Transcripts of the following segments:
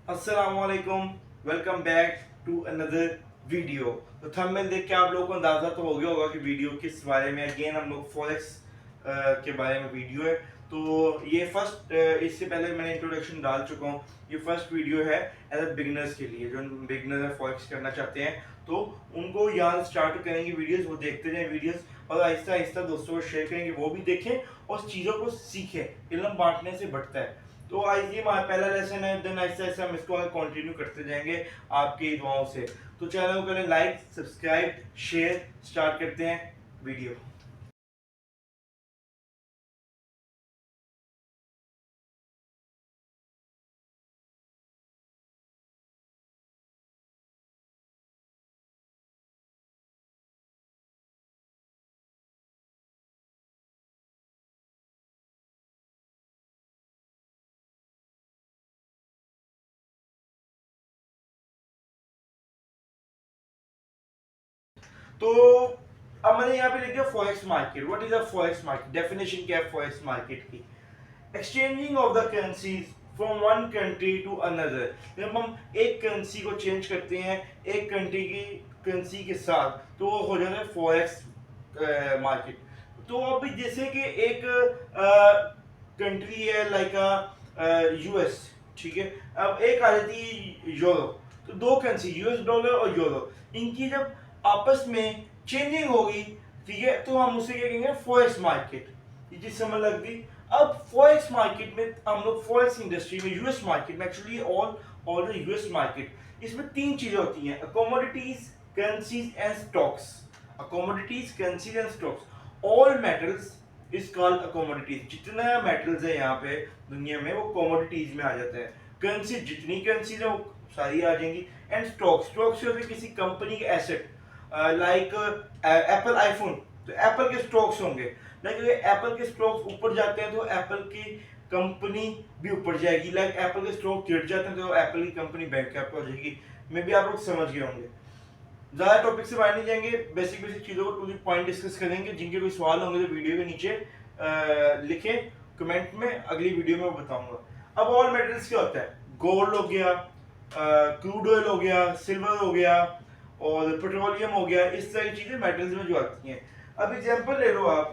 अस्सलामुअलैकुम, welcome back to another video. तो thumbnail देख के आप लोगों को अंदाजा तो हो गया होगा कि वीडियो किस बारे में। अगेन हम लोग फॉरेक्स के बारे में वीडियो है। तो ये फर्स्ट, इससे पहले मैंने इंट्रोडक्शन डाल चुका हूँ। ये फर्स्ट वीडियो है एज अ बिगनर्स के लिए, जो बिगनर है फॉरेक्स करना चाहते हैं तो उनको यहाँ स्टार्ट करेंगे वीडियोस, वो देखते जाएं वीडियोस और आहिस्ता आहिस्ता दोस्तों को शेयर करेंगे, वो भी देखें और चीज़ों को सीखें। इल्म बांटने से बढ़ता है। तो आज ये हमारा पहला लेसन है, देन ऐसे ऐसे हम इसको कंटिन्यू करते जाएंगे आपकी दुआओं से। तो चैनल को करें लाइक, सब्सक्राइब, शेयर। स्टार्ट करते हैं वीडियो। तो अब मैंने यहाँ पे लिख दिया forex market. What is a forex market? Definition क्या है फॉरेक्स मार्केट की? Exchanging of the currencies from one country to another. जब हम एक करेंसी को चेंज करते हैं एक कंट्री की करेंसी के साथ, तो वो हो जाता है फॉरेक्स मार्केट। तो अभी जैसे कि एक कंट्री है लाइक यूएस, ठीक है। अब एक आ जाती है यूरो। तो दो करेंसी यूएस डॉलर और यूरो, इनकी जब आपस में चेंजिंग होगी, ठीक है, तो हम उसे क्या कहेंगे? Forex market. ये चीज समझ लग गई। अब फॉरेक्स मार्केट में हम लोग फॉरेक्स इंडस्ट्री में, यूएस मार्केट में, actually all the US market, इसमें तीन चीजें होती हैं: commodities, currencies and stocks. Commodities, currencies and stocks. All metals is called commodities. जितना मेटल्स है यहाँ पे दुनिया में, वो कमोडिटीज में आ जाता है। करेंसी, जितनी करेंसीज है वो सारी आ जाएंगी। एंड स्टॉक्स, स्टॉक्स होते किसी कंपनी के एसेट, लाइक एप्पल आईफोन, तो एप्पल के स्टॉक्स होंगे। लाइक अगर एप्पल के स्टॉक्स ऊपर जाते हैं तो एप्पल की कंपनी भी ऊपर जाएगी। लाइक एप्पल के स्टॉक गिर जाते हैं तो एप्पल की कंपनी बैंक हो जाएगी। मे बी आप लोग समझ गए होंगे। ज्यादा टॉपिक से बाहर नहीं जाएंगे, बेसिक बेसिक चीजों को टू द पॉइंट डिस्कस करेंगे। जिनके कोई सवाल होंगे तो वीडियो के नीचे लिखें कमेंट में, अगली वीडियो में बताऊंगा। अब ऑल मेटल्स क्या होता है? गोल्ड हो गया, क्रूड ऑयल हो गया, सिल्वर हो गया और पेट्रोलियम हो गया। इस तरह की चीजें मेटल्स में जो आती हैं। अब एग्जांपल ले लो आप,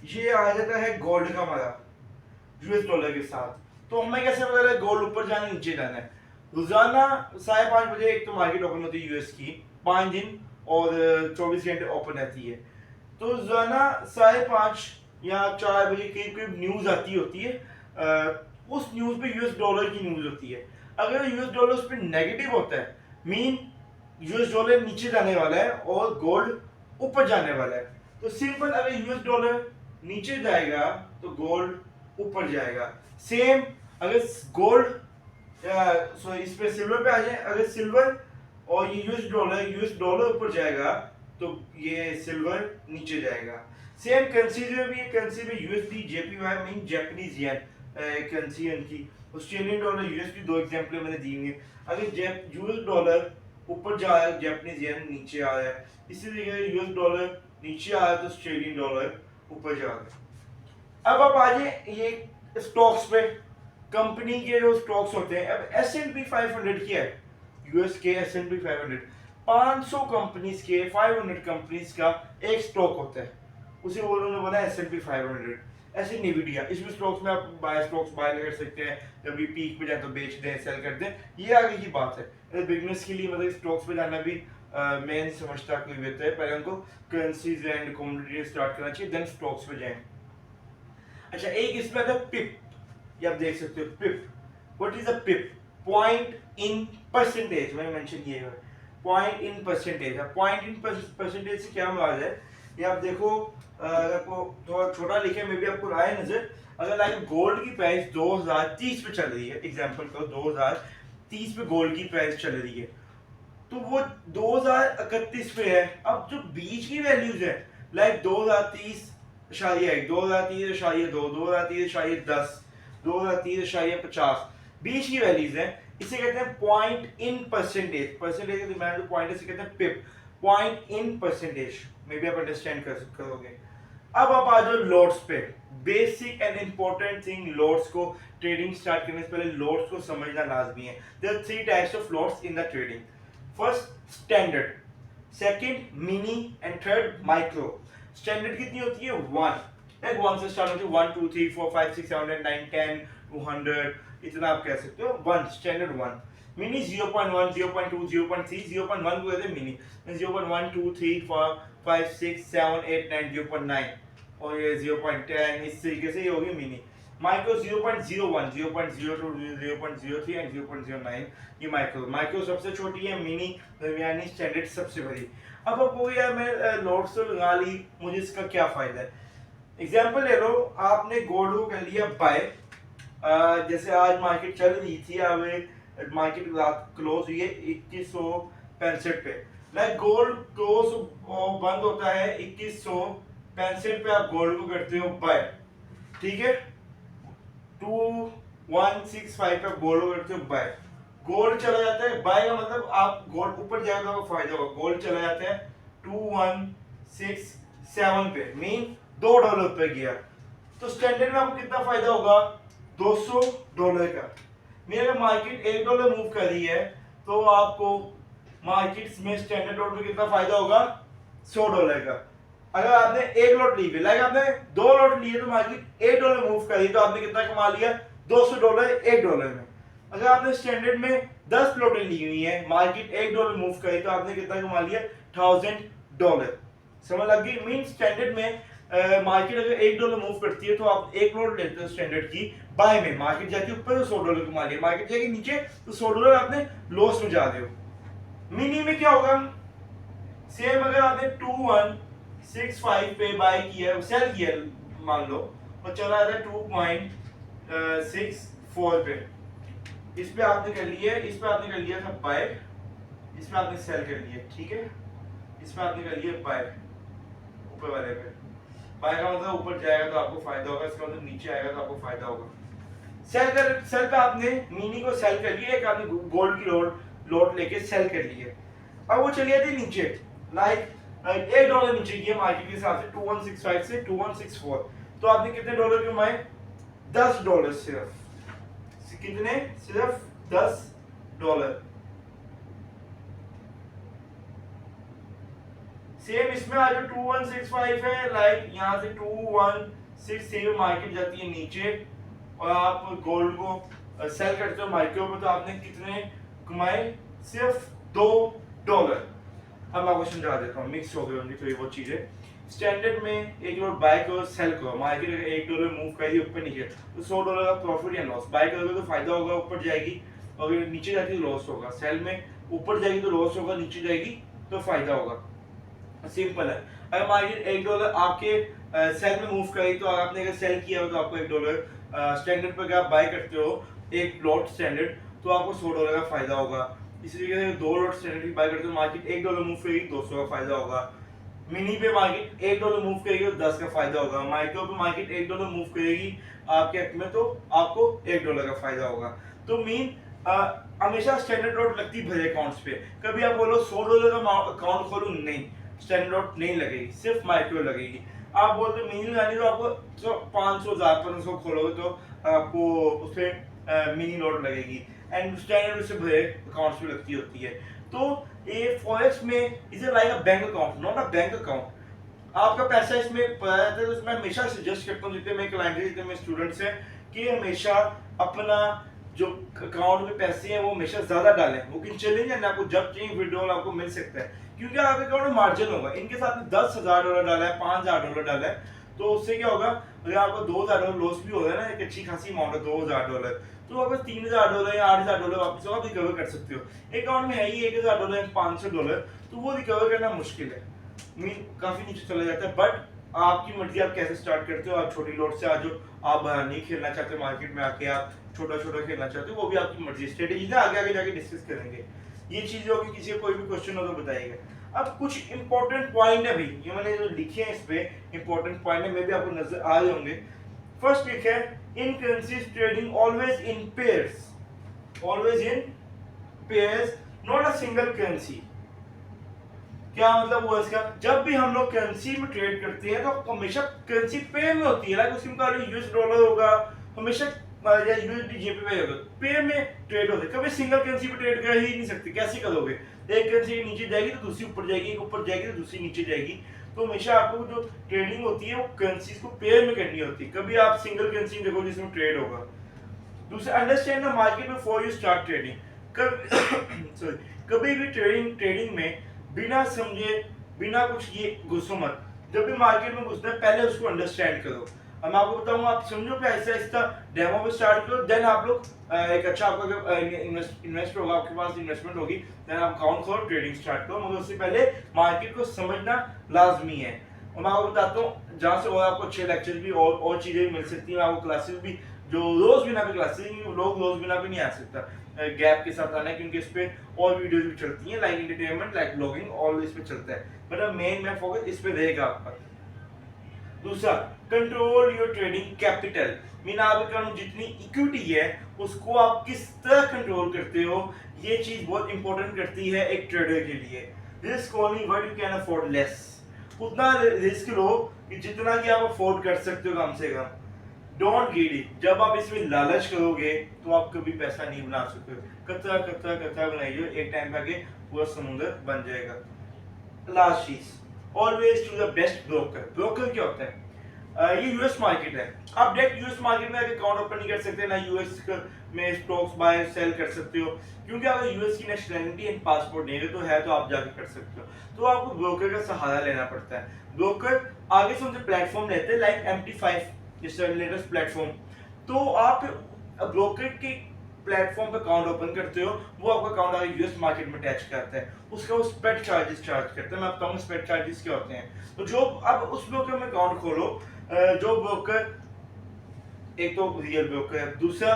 ये आ जाता है गोल्ड का हमारा यूएस डॉलर के साथ। तो हमें कैसे पता चला गोल्ड ऊपर जाना है नीचे जाना है? रोजाना 5:30 बजे एक तो मार्केट ओपन होती है यूएस की, 5 दिन और 24 घंटे ओपन रहती है। तो रोजाना 5:30 या 4 बजे करीब करीब न्यूज आती होती है। उस न्यूज पे यूएस डॉलर की न्यूज होती है। अगर यूएस डॉलर उस पर नेगेटिव होता है, मीन यूएस डॉलर नीचे जाने वाला है और गोल्ड ऊपर जाने वाला है। तो सिंपल, अगर यूएस डॉलर नीचे जाएगा तो गोल्ड ऊपर जाएगा। सेम अगर गोल्ड, सॉरी इस पे सिल्वर पे आ जाए, अगर सिल्वर और ये यूएस डॉलर ऊपर जाएगा तो ये सिल्वर नीचे जाएगा। सेम करेंसी में भी, करेंसी में USD JPY mean Japanese yen currency है इनकी। ऑस्ट्रेलियन डॉलर, यूएसडी, दो एग्जांपल मैंने दी हैं। अगर यूएस डॉलर ऊपर जा रहा है, जापानीज येन नीचे आ रहा है। इसी तरीके से यूएस डॉलर नीचे आ रहा है तो ऑस्ट्रेलियन डॉलर ऊपर जा रहा है। अब आप आ जाए ये स्टॉक्स पे। कंपनी के जो स्टॉक्स होते हैं, अब S&P 500 की है, यूएस के S&P 500, 500 कंपनीज के, 500 कंपनीज का एक स्टॉक होता है, उसे वो उन्होंने बोला S&P 500। ऐसे निविडिया, इसमें स्टॉक्स में आप स्टॉक्स बाय कर सकते हैं, जब ये पीक पे जाए तो बेच दें, सेल कर दें। ये आगे की बात है। बिजनेस के लिए मतलब स्टॉक्स पे जाना भी मैं नहीं समझता कोई बेहतर है। पहले उनको करेंसीज एंड कमोडिटी स्टार्ट करना चाहिए, देन स्टॉक्स पे जाएं। अच्छा, एक इसमें आता है पिप, ये आप देख सकते हो pip. What is a pip? Point in percentage, मैंने मेंशन किया है। Point in percentage. Point in percentage से क्या मुराद है? ये आप देखो, अगर आपको थोड़ा छोटा लिखे में भी आपको आए नजर। अगर लाइक गोल्ड की प्राइस 2030 पे चल रही है, एग्जांपल को 2030 पे गोल्ड की प्राइस चल रही है, तो वो 2031 पे है। अब जो बीच की वैल्यूज है, लाइक 2030.1, 2030.2, 2030.10, 2030.50, बीच की वैल्यूज है। इसे कहते हैं पॉइंट इन परसेंटेज। परसेंटेज के दिमाग जो पॉइंट है इसे कहते हैं pip, point in percentage. May be आप अंडरस्टैंड कर करोगे। अब आप आ जाओ लोड्स पे। Basic and important thing, lots को ट्रेडिंग स्टार्ट करने से पहले लोड्स को समझना लाजमी है। There are three types of lots in the trading. First standard, second mini and third micro. Standard कितनी होती है? 1, लाइक 1 से स्टार्ट होती है, 1 2 3 4 5 6 7 8 9 10 200, इतना आप कह सकते हो 1, स्टैंडर्ड 1। मिनी 0.1 0.2 0.3 0.1 को कहते हैं मिनी। 0.1 2 3 4 5 6 7 8 9 0.9 और ये 0.10, इस तरीके से ये होगी मिनी। माइक्रो 0.01 0.02 0.03 एंड 0.09, ये माइक्रो। माइक्रो सबसे छोटी है, मिनी दरमियानी, स्टैंडर्ड सबसे बड़ी। अब आपको यार मैं लोड्स तो लगा ली, मुझे इसका क्या फायदा है? एग्जांपल ले लो, आपने गोल्ड को कर लिया बाय, जैसे आज मार्केट चल रही थी, अब मार्केट रात क्लोज हुई है 2165 पे, लाइक गोल्ड क्लोज बंद होता है 2165 पे, आप गोल्ड को करते हो बाय, ठीक है। 2165 पे गोल्ड को करते हो बाय, गोल्ड चला जाता है, बाय का मतलब आप गोल्ड ऊपर जाएगा तो फायदा होगा। गोल्ड चला जाता है 2167 पे, मीन $2 पे गया, तो स्टैंडर्ड में आपको कितना फायदा होगा? $200 का। मेरे मार्केट $1 मूव कर रही है, तो आपको मार्केट्स में स्टैंडर्ड लॉट में कितना फायदा होगा? $100 का। अगर आपने एक लॉट ली, लाइक आपने 2 लॉट लिए, तो मार्केट $1 मूव कर रही है, तो आपने कितना कमा लिया? $200 $1 में। अगर आपने स्टैंडर्ड में 10 लॉटें ली हुई है, मार्केट $1 मूव करी, तो आपने कितना कमा लिया? $1000। समझ लग गई? मीन स्टैंडर्ड में मार्केट अगर $1 मूव करती है, तो आप एक लॉट लेते हो स्टैंडर्ड की बाय में, मार्केट जाती है ऊपर तो $100 कमा लिया, मार्केट जाएगी नीचे तो $100 आपने लॉस में जा रहे हो। मिनी में क्या होगा? सेम, अगर आपने 2165 पे बाय किया, सेल किया मान लो, और चला था 2.64 पे, इस पे आपने कर लिया, इस पे आपने कर लिया था बाय, इस पे आपने सेल कर लिया, ठीक है। इस पे आपने कर लिया बाय, ऊपर वाले पे बाय का मतलब ऊपर जाएगा तो आपको फायदा होगा, इसका मतलब नीचे आएगा तो आपको फायदा होगा। सेल पे आपने मिनी को सेल कर लिया, एक आपने गोल्ड की लोड लेके सेल कर लिए। अब वो चली जाती नीचे, लाइक $1 नीचे गया मार्केट के हिसाब से 2165 से 2164, तो आपने कितने डॉलर कमाए? $10 सिर्फ। कितने? सिर्फ $10। सेम इसमें आज 2165 है, लाइक यहाँ से 2167 मार्केट जाती है नीचे, और आप गोल्ड को सेल करते हो मार्केट में, तो आपने कितने कमाए? सिर्फ $2। अब मैं आपको समझा देता हूँ, मिक्स हो गई होंगी थोड़ी बहुत चीजें। स्टैंडर्ड में एक लोड बाय करो, सेल करो, मार्केट अगर $1 मूव करी ऊपर नीचे, तो $100 का प्रॉफिट या लॉस। बाय करोगे तो फायदा होगा, ऊपर जाएगी, और नीचे जाती तो लॉस होगा। सेल में ऊपर जाएगी तो लॉस होगा, नीचे जाएगी तो फायदा होगा। सिंपल है। अगर मार्केट $1 आपके सेल में मूव करी, तो आपने अगर सेल किया हो तो आपको $1, स्टैंडर्ड पर आप बाय करते हो एक लॉट स्टैंडर्ड, तो आपको $100 का फायदा होगा। इसी तरीके से 2 लॉट स्टैंडर्ड की बाय करते हो, मार्केट $1 मूव करेगी, 200 का फायदा होगा। मिनी पे मार्केट $1 मूव करेगी तो 10 का फायदा होगा। माइक्रो पे मार्केट $1 मूव करेगी आपके हक में, तो आपको $1 का फायदा होगा। तो मीन हमेशा स्टैंडर्ड लॉट लगती भरे अकाउंट्स पे। कभी आप बोलो $100 का अकाउंट खोलूं, नहीं, स्टैंडर्ड लॉट नहीं लगेगी, सिर्फ माइक्रो लगेगी। आप बोलते मिनी लगानी, तो आपको 500 1500 खोलोगे तो आपको उसपे मिनी लॉट लगेगी, एंड स्टैंडर्ड उससे भरे अकाउंट्स में लगती होती है। तो ये फॉरेक्स में is like a bank account, not a bank account. आपका पैसा इसमें पड़ा रहता है, तो इसमें हमेशा सजेस्ट करता हूँ जितने मेरे क्लाइंट हैं, जितने मेरे स्टूडेंट्स हैं, कि हमेशा अपना जो अकाउंट में पैसे हैं वो हमेशा ज्यादा डालें। वो कि चैलेंज है ना, आपको जब चाहिए विड्रॉल आपको मिल सकता है, क्योंकि आपके अकाउंट में मार्जिन होगा। इनके साथ में $10,000 डाला है, $5,000 डाला है, तो उससे क्या होगा? अगर आपको $2,000 लॉस भी हो रहा है ना, एक अच्छी खासी अमाउंट है $2,000, तो वापस $3,000 या $8,000 वापस आप रिकवर कर सकते हो। अकाउंट में है ही $1,000 $500, तो वो रिकवर करना मुश्किल है, मीन काफी नीचे चला जाता है। बट आपकी मर्जी, आप कैसे स्टार्ट करते हो। आप छोटी लॉट से आज आप नहीं खेलना चाहते मार्केट में आके, आप छोटा छोटा खेलना चाहते हो, वो भी आपकी मर्जी। स्ट्रेटेजी ना आगे आगे जाके डिस्कस करेंगे। ये चीजें होगी, किसी को कोई भी क्वेश्चन हो तो बताइएगा। अब कुछ इंपॉर्टेंट पॉइंट है भाई, ये मैंने जो लिखे हैं इस पे इंपॉर्टेंट पॉइंट है, मे भी आपको नजर आ रहे होंगे। फर्स्ट लिखा है, in currencies trading always in pairs, always in pairs, not a single currency. क्या मतलब हुआ इसका, जब भी हम लोग करेंसी में ट्रेड करते हैं तो हमेशा करेंसी पेयर में होती है, लाइक उसमें का यूएस डॉलर होगा हमेशा या यूएसडी जेपी होगा, पेयर में ट्रेड होते, कभी सिंगल करेंसी पे ट्रेड कर ही नहीं सकते, कैसे करोगे, एक करेंसी नीचे जाएगी तो दूसरी ऊपर जाएगी, एक ऊपर जाएगी तो दूसरी नीचे जाएगी। तो हमेशा आपको जो ट्रेडिंग होती है वो करेंसीज को पेयर में करनी होती है, कभी आप सिंगल करेंसी देखो जिसमें ट्रेड होगा। दूसरा, understand the market before you start trading. Sorry, कभी भी ट्रेडिंग में बिना समझे बिना कुछ ये घुसो मत, जब भी मार्केट में घुसना है पहले उसको अंडरस्टैंड करो। अब मैं आपको बताऊंगा, आप समझो कि ऐसा ऐसा डेमो पे स्टार्ट करो, देन आप लोग एक अच्छा आपका इन्वेस्ट होगा, आपके पास इन्वेस्टमेंट होगी, देन आप अकाउंट खोलो ट्रेडिंग स्टार्ट करो, मगर उससे पहले मार्केट को समझना लाजमी है। और मैं आपको बताता हूँ जहाँ से और आपको अच्छे लेक्चर भी और चीजें भी मिल सकती हैं, आपको क्लासेस भी जो रोज बिना पे क्लासेस, लोग रोज बिना पे नहीं आ सकता, गैप के साथ आना है, क्योंकि इस पे और वीडियोस भी चलती हैं, like entertainment, like blogging, all इस पे चलता है, बट अब मेन फोकस इस पे रहेगा आपका। दूसरा, control your trading capital, mean आपके जितनी इक्विटी है उसको आप किस तरह कंट्रोल करते हो, ये चीज बहुत इंपॉर्टेंट करती है एक ट्रेडर के लिए। Risk only what you can afford less, उतना रिस्क लो कि जितना कि आप अफोर्ड कर सकते हो कम से कम। डोंट ग्रीडी, जब आप इसमें लालच करोगे तो आप कभी पैसा नहीं बना सकते, कतरा कतरा कतरा बनाइए, एक टाइम पे आके पूरा समुद्र बन जाएगा। लास्ट चीज, always to the best broker. Broker क्या होता है? ये यूएस मार्केट है, आप डायरेक्ट यूएस मार्केट में आके अकाउंट ओपन नहीं कर सकते, ना यूएस में स्टॉक्स बाय सेल कर सकते हो, क्योंकि अगर यूएस की नेशनलिटी एंड पासपोर्ट नहीं है तो आप जाके कर सकते हो, तो आपको ब्रोकर का सहारा लेना पड़ता है। ब्रोकर आगे से उनसे प्लेटफॉर्म लेते हैं, लाइक MT5 जिसका लेटेस्ट प्लेटफॉर्म, तो आप ब्रोकर के प्लेटफॉर्म पे अकाउंट ओपन करते हो, वो आपका अकाउंट आगे यूएस मार्केट में अटैच करता है, उसका वो स्प्रेड चार्जेस चार्ज करता है। मैं बताऊंगा स्प्रेड चार्जेस क्या होते हैं। तो जो अब उस ब्रोकर में अकाउंट खोलो, जो ब्रोकर, एक तो रियल ब्रोकर है, दूसरा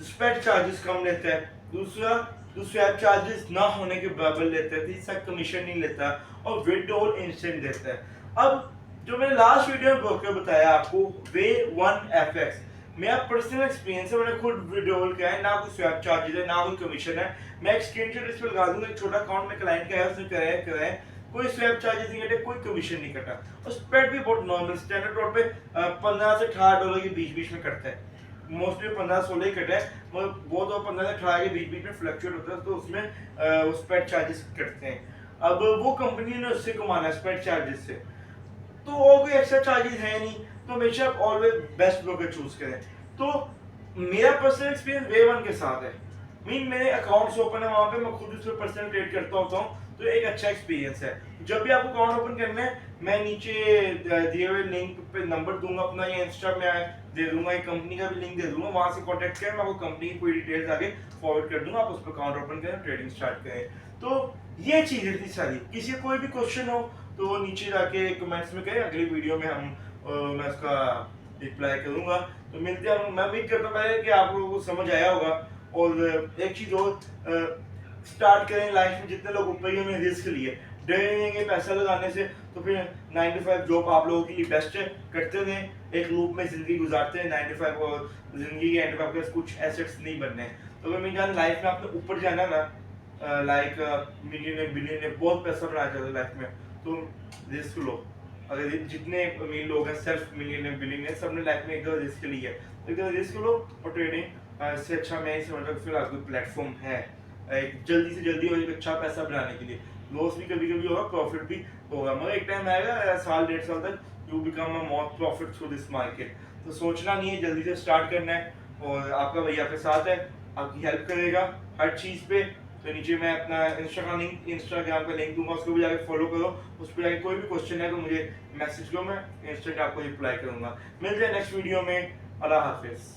स्प्रेड चार्जेस कम लेता है, दूसरा जो स्वैप चार्जेस ना होने के बराबर लेता है, तीसरा कमीशन नहीं लेता, और विड्रॉल इंस्टेंट देता है। अब जो मैंने लास्ट वीडियो में ब्रोकर बताया आपको, Way1FX, मेरा पर्सनल एक्सपीरियंस है, मैंने खुद विड्रॉल किया है, ना कोई स्वैप चार्जेस है ना कोई कमीशन है। मैं एक स्क्रीनशॉट इस पे लगा दूंगा, एक छोटा अकाउंट में क्लाइंट का है, उसने कराया है, कोई स्वैप चार्जेस नहीं कटे, कोई कमीशन नहीं कटा, और स्प्रेड भी बहुत नॉर्मल स्टैंडर्ड तौर पे 15 से 18 डॉलर के बीच बीच में कटता है, मोस्टली 15-16 ही कटा है, मगर वो तो 15 से 18 के बीच बीच में फ्लक्चुएट होता है, तो उसमें वो स्प्रेड चार्जेस कटते हैं। अब वो कंपनी ने उससे कमाना है स्प्रेड चार्जेस से, तो और कोई एक्स्ट्रा चार्जेस है नहीं, तो हमेशा ऑलवेज बेस्ट ब्रोकर चूज करें। तो मेरा पर्सनल एक्सपीरियंस Way1 के साथ है, मीन मेरे अकाउंट्स ओपन है वहां पे, मैं खुद उसमें पर्सनल ट्रेड करता होता हूँ, तो एक अच्छा एक्सपीरियंस है। जब भी आपको अकाउंट ओपन करना है, मैं नीचे दिए हुए लिंक पे नंबर दूंगा अपना, या इंस्टा में दे दूंगा, एक कंपनी का भी लिंक दे दूंगा, वहां से कांटेक्ट करें, मैं आपको कंपनी की पूरी डिटेल्स आगे फॉरवर्ड कर दूंगा, आप उस पर अकाउंट ओपन करें, ट्रेडिंग स्टार्ट करें। तो ये चीजें थी सारी। किसी कोई भी क्वेश्चन हो तो नीचे जाके कमेंट्स में करें, अगली वीडियो में मैं उसका रिप्लाई करूंगा। तो मिलते हैं, मैं उम्मीद करता हूँ कि आप लोगों को समझ आया होगा। और एक चीज और, स्टार्ट करें लाइफ में, जितने लोग ऊपर ही रिस्क लिए डरेंगे पैसा लगाने से, तो फिर 9 to 5 जॉब आप लोगों के लिए बेस्ट है, करते रहें, एक लूप में जिंदगी गुजारते हैं 9 to 5, और जिंदगी के एंड पे आपके पास कुछ एसेट्स नहीं बनने हैं। तो अगर मैं जान लाइफ में आपने ऊपर जाना ना, लाइक मिलियन बिलियन बहुत पैसा बनाना चाहते हो लाइफ में, तो रिस्क लो। अगर जितने अमीर लोग हैं, सेल्फ मिलियन बिलियन, सबने लाइफ में एक रिस्क लिया है, तो रिस्क लो, और ट्रेडिंग से अच्छा मैं ही समझता हूँ फिलहाल कोई प्लेटफॉर्म है एक जल्दी से जल्दी और एक अच्छा पैसा बनाने के लिए। लॉस भी कभी कभी होगा, प्रॉफिट भी होगा, मगर एक टाइम आएगा, साल 1.5 साल तक, you become a more profit through this market. तो सोचना नहीं है, जल्दी से स्टार्ट करना है, और आपका भैया आपके साथ है, आपकी हेल्प करेगा हर चीज़ पे। तो नीचे मैं अपना इंस्टाग्राम का लिंक दूंगा, उसको भी जाके फॉलो करो, उस पर जाके कोई भी क्वेश्चन है तो मुझे मैसेज करो, मैं इंस्टेंट आपको रिप्लाई करूंगा। मिलते हैं नेक्स्ट वीडियो में, अल्लाह हाफिज़।